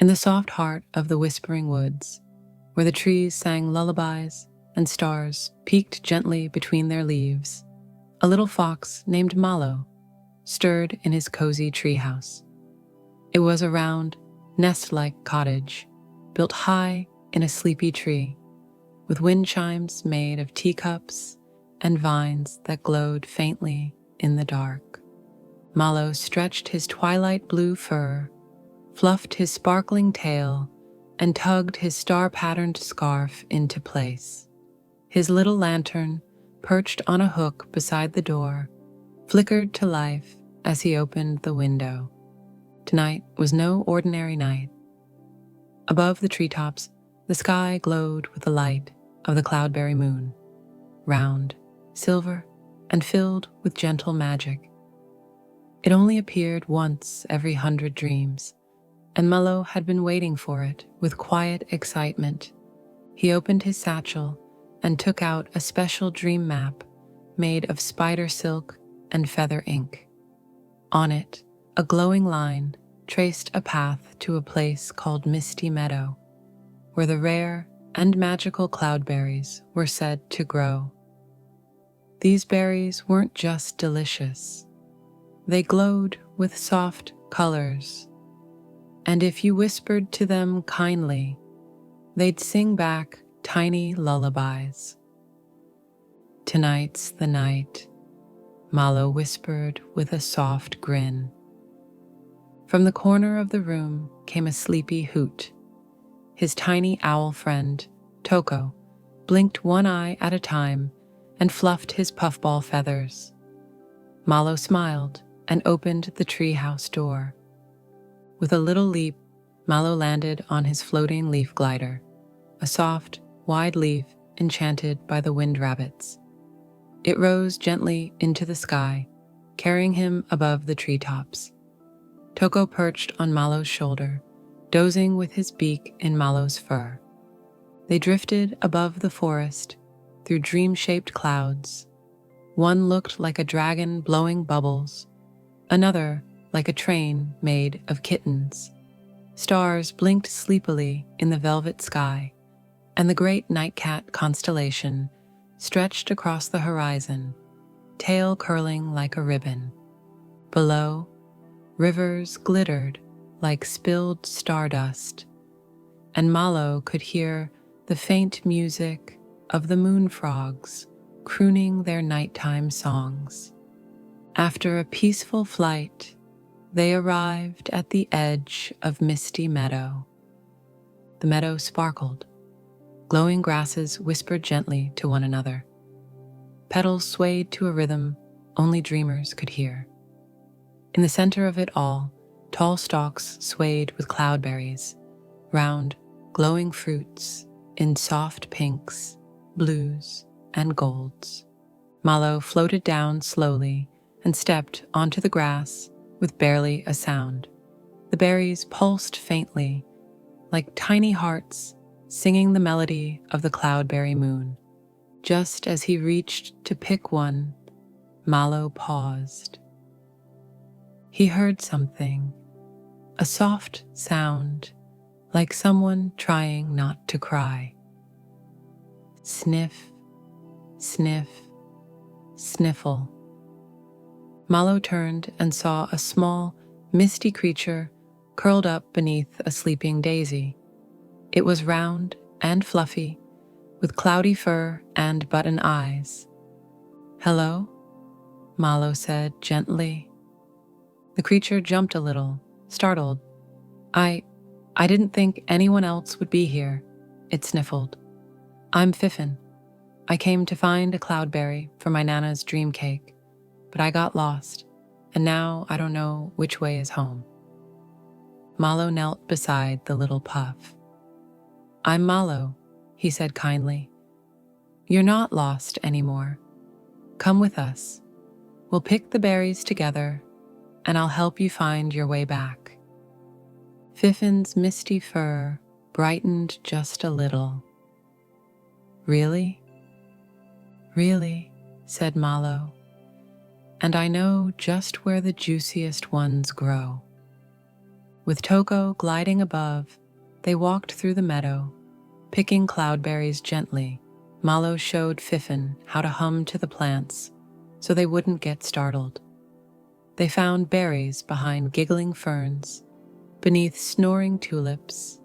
In the soft heart of the whispering woods, where the trees sang lullabies and stars peeked gently between their leaves, a little fox named Malo stirred in his cozy treehouse. It was a round, nest-like cottage, built high in a sleepy tree, with wind chimes made of teacups and vines that glowed faintly in the dark. Malo stretched his twilight blue fur, fluffed his sparkling tail, and tugged his star-patterned scarf into place. His little lantern, perched on a hook beside the door, flickered to life as he opened the window. Tonight was no ordinary night. Above the treetops, the sky glowed with the light of the Cloudberry Moon, round, silver, and filled with gentle magic. It only appeared once every 100 dreams, and Malo had been waiting for it with quiet excitement. He opened his satchel and took out a special dream map made of spider silk and feather ink. On it, a glowing line traced a path to a place called Misty Meadow, where the rare and magical cloudberries were said to grow. These berries weren't just delicious. They glowed with soft colors, and if you whispered to them kindly, they'd sing back tiny lullabies. "Tonight's the night," Malo whispered with a soft grin. From the corner of the room came a sleepy hoot. His tiny owl friend, Toko, blinked one eye at a time and fluffed his puffball feathers. Malo smiled and opened the treehouse door. With a little leap, Malo landed on his floating leaf glider, a soft, wide leaf enchanted by the wind rabbits. It rose gently into the sky, carrying him above the treetops. Toko perched on Malo's shoulder, dozing with his beak in Malo's fur. They drifted above the forest through dream-shaped clouds. One looked like a dragon blowing bubbles, another like a train made of kittens. Stars blinked sleepily in the velvet sky, and the great nightcat constellation stretched across the horizon, tail curling like a ribbon. Below, rivers glittered like spilled stardust, and Malo could hear the faint music of the moon frogs crooning their nighttime songs. After a peaceful flight, they arrived at the edge of Misty Meadow. The meadow sparkled. Glowing grasses whispered gently to one another. Petals swayed to a rhythm only dreamers could hear. In the center of it all, tall stalks swayed with cloudberries, round, glowing fruits in soft pinks, blues, and golds. Malo floated down slowly and stepped onto the grass with barely a sound. The berries pulsed faintly, like tiny hearts singing the melody of the Cloudberry Moon. Just as he reached to pick one, Malo paused. He heard something, a soft sound, like someone trying not to cry. Sniff, sniff, sniffle. Malo turned and saw a small, misty creature curled up beneath a sleeping daisy. It was round and fluffy, with cloudy fur and button eyes. "Hello?" Malo said gently. The creature jumped a little, startled. I didn't think anyone else would be here," it sniffled. "I'm Fiffin. I came to find a cloudberry for my Nana's dream cake, but I got lost, and now I don't know which way is home." Malo knelt beside the little puff. "I'm Malo," he said kindly. "You're not lost anymore. Come with us. We'll pick the berries together, and I'll help you find your way back." Fiffin's misty fur brightened just a little. "Really?" "Really," said Malo. "And I know just where the juiciest ones grow." With Toko gliding above, they walked through the meadow, picking cloudberries gently. Malo showed Fiffin how to hum to the plants so they wouldn't get startled. They found berries behind giggling ferns, beneath snoring tulips,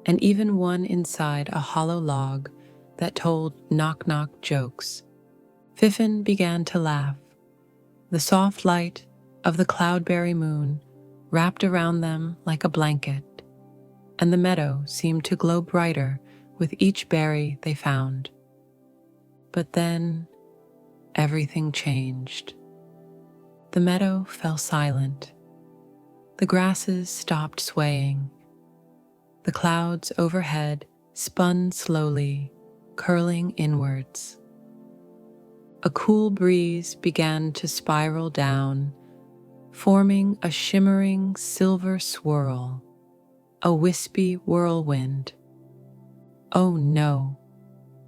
and even one inside a hollow log that told knock-knock jokes. Fiffin began to laugh. The soft light of the Cloudberry Moon wrapped around them like a blanket, and the meadow seemed to glow brighter with each berry they found. But then everything changed. The meadow fell silent. The grasses stopped swaying. The clouds overhead spun slowly, curling inwards. A cool breeze began to spiral down, forming a shimmering silver swirl, a wispy whirlwind. "Oh no,"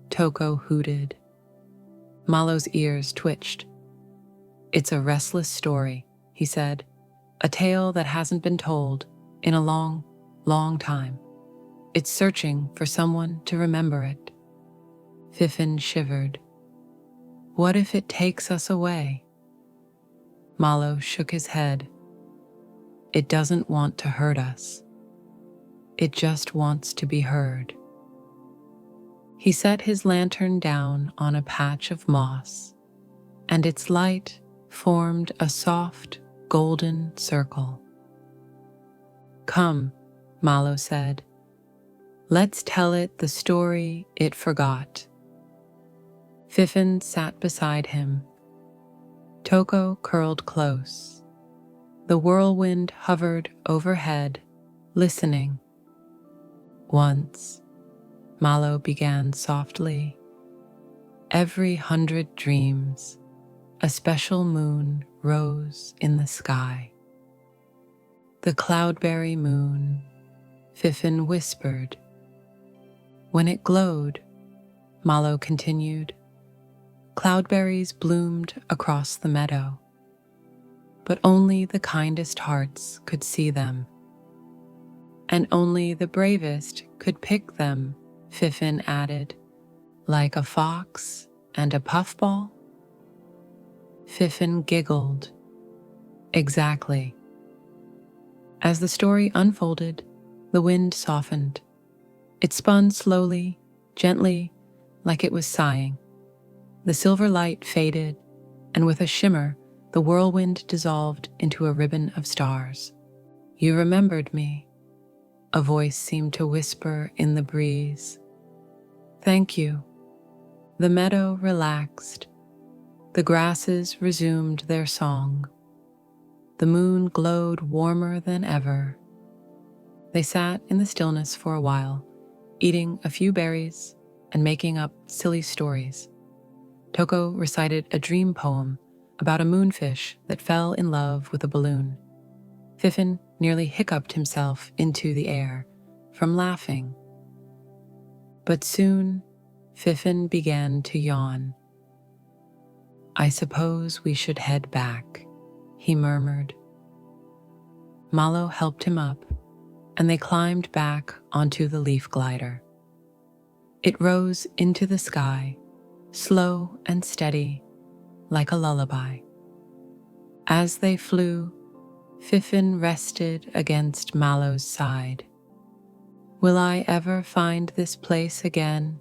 Toko hooted. Malo's ears twitched. "It's a restless story," he said, "a tale that hasn't been told in a long, long time. It's searching for someone to remember it." Fiffin shivered. "What if it takes us away?" Malo shook his head. "It doesn't want to hurt us. It just wants to be heard." He set his lantern down on a patch of moss, and its light formed a soft, golden circle. "Come," Malo said. "Let's tell it the story it forgot." Fiffin sat beside him. Toko curled close. The whirlwind hovered overhead, listening. "Once," Malo began softly, "every 100 dreams, a special moon rose in the sky." "The Cloudberry Moon," Fiffin whispered. "When it glowed," Malo continued, "cloudberries bloomed across the meadow. But only the kindest hearts could see them. And only the bravest could pick them," Fiffin added, "like a fox and a puffball." Fiffin giggled. "Exactly." As the story unfolded, the wind softened. It spun slowly, gently, like it was sighing. The silver light faded, and with a shimmer, the whirlwind dissolved into a ribbon of stars. "You remembered me," a voice seemed to whisper in the breeze. "Thank you." The meadow relaxed. The grasses resumed their song. The moon glowed warmer than ever. They sat in the stillness for a while, eating a few berries and making up silly stories. Toko recited a dream poem about a moonfish that fell in love with a balloon. Fiffin nearly hiccuped himself into the air from laughing. But soon, Fiffin began to yawn. "I suppose we should head back," he murmured. Malo helped him up, and they climbed back onto the leaf glider. It rose into the sky, slow and steady, like a lullaby. As they flew, Fiffin rested against Malo's side. "Will I ever find this place again?"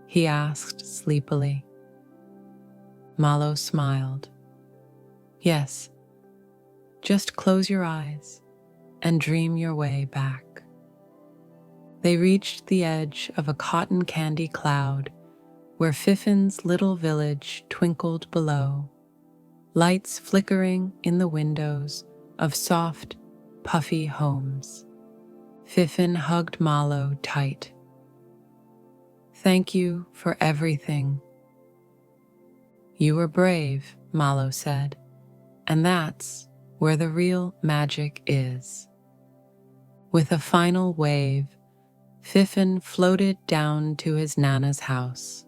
he asked sleepily. Malo smiled. "Yes, just close your eyes and dream your way back." They reached the edge of a cotton candy cloud where Fiffin's little village twinkled below, lights flickering in the windows of soft, puffy homes. Fiffin hugged Malo tight. "Thank you for everything." "You were brave," Malo said, "and that's where the real magic is." With a final wave, Fiffin floated down to his Nana's house,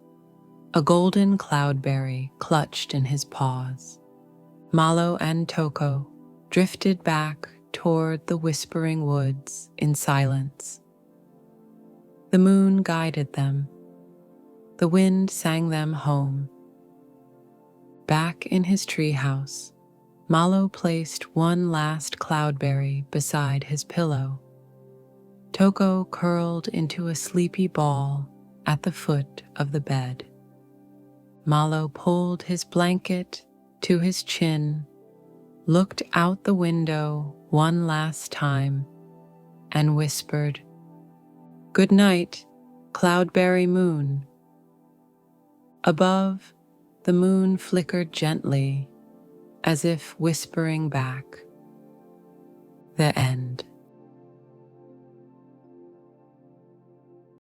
a golden cloudberry clutched in his paws. Malo and Toko drifted back toward the whispering woods in silence. The moon guided them. The wind sang them home. Back in his treehouse, Malo placed one last cloudberry beside his pillow. Toko curled into a sleepy ball at the foot of the bed. Malo pulled his blanket to his chin, looked out the window one last time, and whispered, "Good night, Cloudberry Moon." Above, the moon flickered gently, as if whispering back. The end.